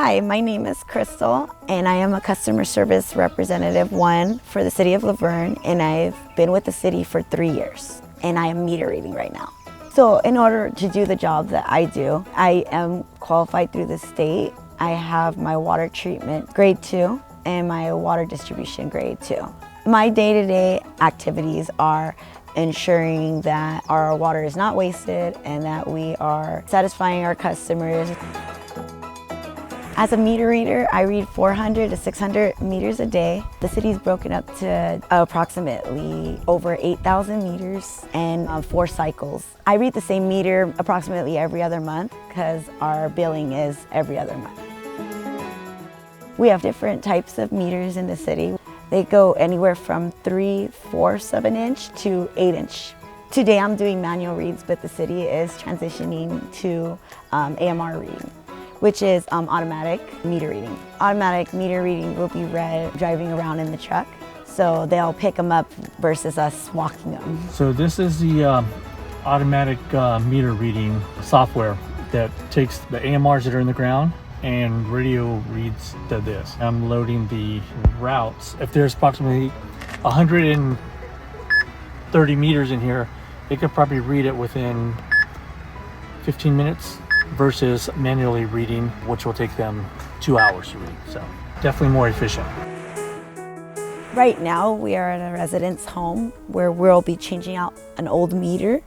Hi, my name is Krystle, and I am a customer service representative 1 for the City of La Verne, and I've been with the city for 3 years, and I am meter reading right now. So in order to do the job that I do, I am qualified through the state. I have my water treatment grade 2 and my water distribution grade 2. My day-to-day activities are ensuring that our water is not wasted and that we are satisfying our customers. As a meter reader, I read 400 to 600 meters a day. The city's broken up to approximately over 8,000 meters and 4 cycles. I read the same meter approximately every other month because our billing is every other month. We have different types of meters in the city. They go anywhere from 3/4 of an inch to 8 inch. Today I'm doing manual reads, but the city is transitioning to AMR reading, which is automatic meter reading. Automatic meter reading will be read driving around in the truck, so they'll pick them up versus us walking them. So this is the automatic meter reading software that takes the AMRs that are in the ground and radio reads to this. I'm loading the routes. If there's approximately 130 meters in here, it could probably read it within 15 minutes versus manually reading, which will take them 2 hours to read. So definitely more efficient. Right now we are at a residence home where we'll be changing out an old meter,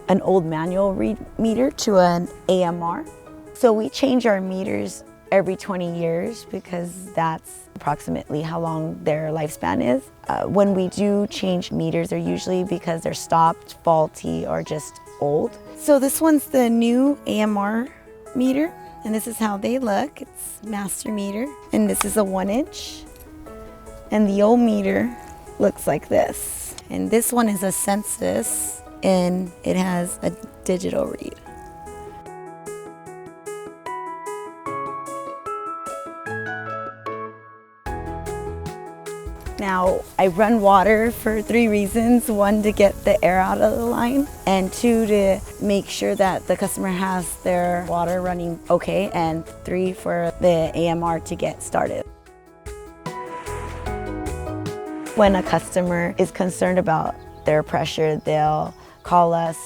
an old manual read meter to an AMR. So we change our meters every 20 years because that's approximately how long their lifespan is. When we do change meters, they're usually because they're stopped, faulty, or just old. So this one's the new AMR meter, and this is how they look. It's master meter, and this is a 1 inch. And the old meter looks like this. And this one is a census, and it has a digital read. Now, I run water for 3 reasons. 1, to get the air out of the line, and 2, to make sure that the customer has their water running okay, and 3, for the AMR to get started. When a customer is concerned about their pressure, they'll call us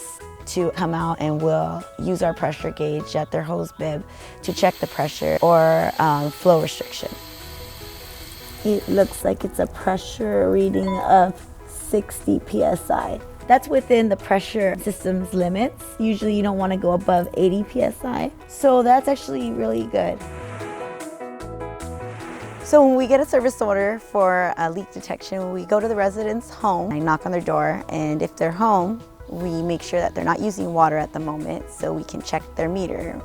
to come out, and we'll use our pressure gauge at their hose bib to check the pressure or flow restriction. It looks like it's a pressure reading of 60 psi. That's within the pressure system's limits. Usually you don't want to go above 80 psi. So that's actually really good. So when we get a service order for a leak detection, we go to the resident's home. I knock on their door, and if they're home, we make sure that they're not using water at the moment so we can check their meter.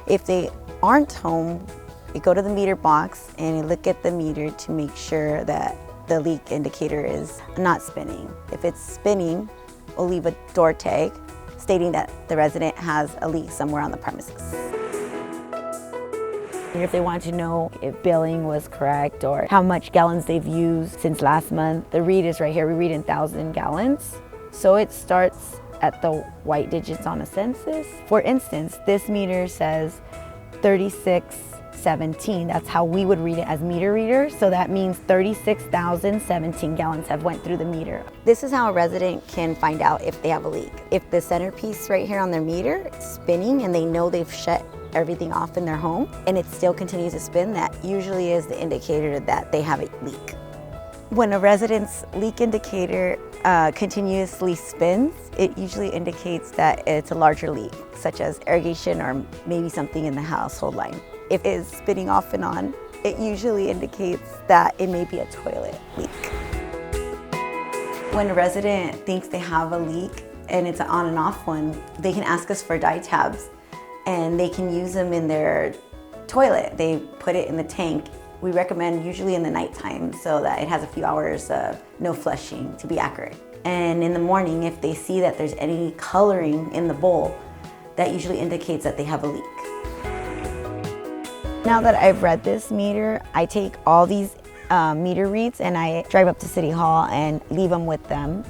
If they aren't home, we go to the meter box and we look at the meter to make sure that the leak indicator is not spinning. If it's spinning, we'll leave a door tag stating that the resident has a leak somewhere on the premises. And if they want to know if billing was correct or how much gallons they've used since last month, the read is right here. We read in 1,000 gallons. So it starts at the white digits on a census. For instance, this meter says 3617. That's how we would read it as meter readers. So that means 36,017 gallons have went through the meter. This is how a resident can find out if they have a leak. If the centerpiece right here on their meter is spinning and they know they've shut everything off in their home and it still continues to spin, that usually is the indicator that they have a leak. When a resident's leak indicator continuously spins, it usually indicates that it's a larger leak, such as irrigation or maybe something in the household line. If it is spinning off and on, it usually indicates that it may be a toilet leak. When a resident thinks they have a leak and it's an on and off one, they can ask us for dye tabs, and they can use them in their toilet. They put it in the tank. We recommend usually in the nighttime so that it has a few hours of no flushing to be accurate. And in the morning, if they see that there's any coloring in the bowl, that usually indicates that they have a leak. Now that I've read this meter, I take all these meter reads and I drive up to City Hall and leave them with them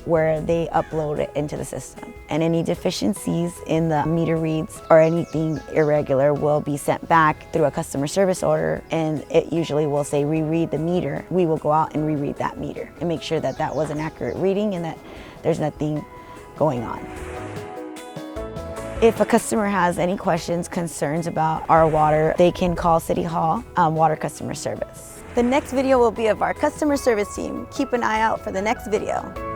where they upload it into the system. And any deficiencies in the meter reads or anything irregular will be sent back through a customer service order, and it usually will say reread the meter. We will go out and reread that meter and make sure that that was an accurate reading and that there's nothing going on. If a customer has any questions, concerns about our water, they can call City Hall Water Customer Service. The next video will be of our customer service team. Keep an eye out for the next video.